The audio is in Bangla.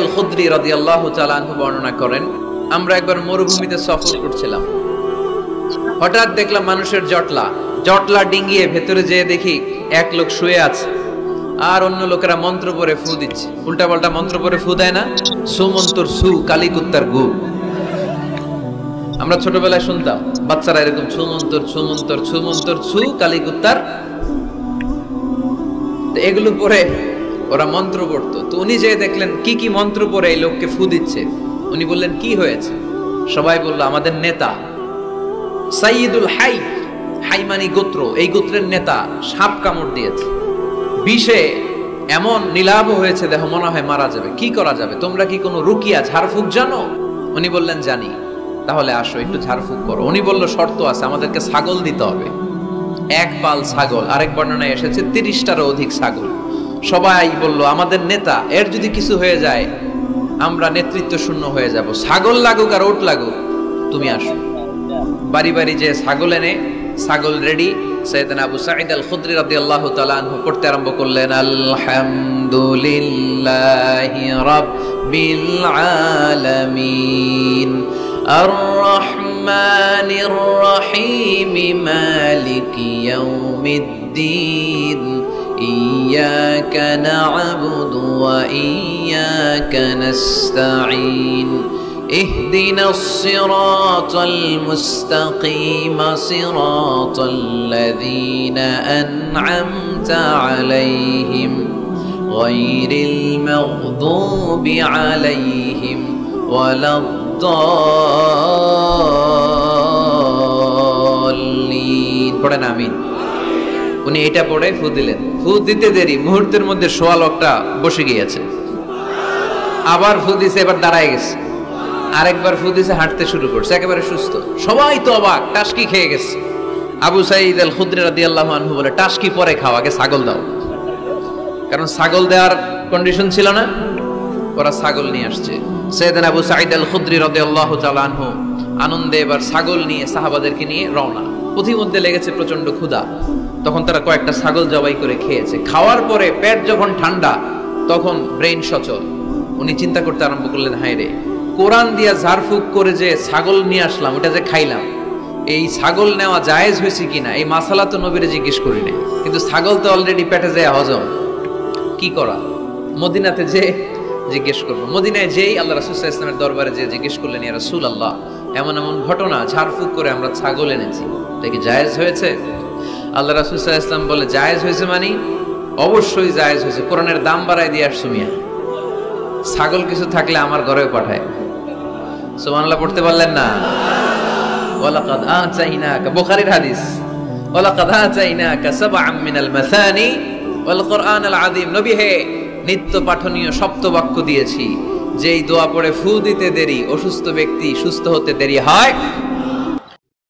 আল খুদরি রাদিয়াল্লাহু তাআলা আনহু বর্ণনা করেন, আমরা একবার মরুভূমিতে সফর করছিলাম। হঠাৎ দেখলাম মানুষের জটলা ডিঙ্গিয়ে ভেতরে যেয়ে দেখি এক লোক শুয়ে আছে, আর অন্য লোকেরা মন্ত্র পড়ে ফু দিচ্ছে। উল্টাপাল্টা মন্ত্র পড়ে ফু দেয় না, সুমন্তর সু কালী কুত্তার গু। আমরা ছোটবেলায় শুনতাম বাচ্চারা এরকম ছুমন্তর ছুমন্তর ছুমন্তর ছু কালী কুত্তার, এগুলো পরে ওরা মন্ত্র পড়তো। তো উনি যে দেখলেন কি কি মন্ত্র পড়ে এই লোককে ফু দিচ্ছে, উনি বললেন কি হয়েছে? সবাই বলল আমাদের নেতা সাইয়্যিদুল হাই, হাই মানে গোত্র, এই গোত্রের নেতা সাপ কামড় দিয়েছে, বিষে এমন নীলাভ হয়েছে দেহ মনে হয় মারা যাবে। কি করা যাবে? তোমরা কি কোনো রুকিয়া ঝাড়ফুঁক জানো? উনি বললেন জানি। তাহলে আসো একটু ঝাড়ফুঁক করো। উনি বলল শর্ত আছে, আমাদেরকে ছাগল দিতে হবে, এক পাল ছাগল। আরেক বর্ণনায় এসেছে 30টারও অধিক ছাগল। সবাই বলল আমাদের নেতা, এর যদি কিছু হয়ে যায় আমরা নেতৃত্ব শূন্য হয়ে যাব, ছাগল লাগুক আর ওট লাগুক, তুমি আসো। বাড়ি বাড়ি যে ছাগল এনে, ছাগল রেডি। সাইয়েদনা আবু সাঈদ আল খুদরি রাদিয়াল্লাহু তাআলা আনহু পড়তে আরম্ভ করলেন, আলহামদুলিল্লাহি রাব্বিল আলামিন আর রহমানির রহিম মালিকি ইয়াউমিদ্দিন ইয়্যাকা না'বুদু ওয়া ইয়্যাকা নাস্তাঈন اهدنا الصراط المستقيم صراط الذين أنعمت عليهم غير المغضوب عليهم ولا الضالين পড়েন আমিন। উনি এটা পড়ে ফু দিলেন। ফু দিতে দেরি, মুহূর্তের মধ্যে সোয়া লোকটা বসে গিয়েছে। আবার ফু দিছে, এবার দাঁড়ায় গেছে। আরেকবার ফু দিছে, হাঁটতে শুরু করছে, একেবারে সুস্থ। সবাই তো অবাক, টাসকি খেয়ে গেছে। আবু সাঈদ আল খুদরি রাদিয়াল্লাহু আনহু বলে, টাসকি পরে খাও, আগে ছাগল দাও। কারণ ছাগল দেওয়ার কন্ডিশন ছিল না, ওরা ছাগল নিয়ে আসছে। সাইয়েদনা আবু সাঈদ আল খুদরি রাদিয়াল্লাহু তাআলা আনহু আনন্দে এবার ছাগল নিয়ে সাহাবাদেরকে নিয়ে রওনা। পথিমধ্যে লেগেছে প্রচন্ড ক্ষুধা, তখন তারা কয়েকটা ছাগল জবাই করে খেয়েছে। খাওয়ার পরে পেট যখন ঠান্ডা, তখন ব্রেইন সচল। উনি চিন্তা করতে আরম্ভ করলেন, হায় রে, কোরআন দিয়া ঝাড়ফুঁক করে যে ছাগল নিয়ে আসলাম, ওটা যে খাইলাম, এই ছাগল নেওয়া জায়েজ হয়েছে কিনা এই মাসালা তো নবীরে জিজ্ঞেস করি নাই, কিন্তু ছাগল তো অলরেডি পেটে যায় হজম, কি করা? মদিনাতে যে জিজ্ঞেস করবো। মদিনায় যেই আল্লাহ রাসূল সাল্লাল্লাহু আলাইহি ওয়াসাল্লামের দরবারে যে জিজ্ঞেস করলেন, ইয়া রাসূলুল্লাহ, এমন এমন ঘটনা, ঝাড়ফুঁক করে আমরা ছাগল এনেছি, এটা কি জায়েজ হয়েছে? আল্লাহ রাসূল সাল্লাল্লাহু আলাইহি ওয়াসাল্লাম বলে, জায়েজ হয়েছে মানে অবশ্যই জায়েজ হয়েছে, কোরআনের দাম বাড়ায় দিয়ে আসছো মিয়া। ছাগল কিছু থাকলে আমার ঘরেও পাঠায়। সুবহানাল্লাহ পড়তে পারলেন না? ওয়ালাকাদ আতাইনাকা, বুখারীর হাদিস, ওয়ালাকাদ আতাইনাকা সাবআম মিনাল মাসানি ওয়াল কুরআনাল আযীম। নবী হে, নিত্য পাঠনীয় সপ্তবাক্য দিয়েছি, যেই দোয়া পড়ে ফু দিতে দেরি অসুস্থ ব্যক্তি সুস্থ হতে দেরি হয়,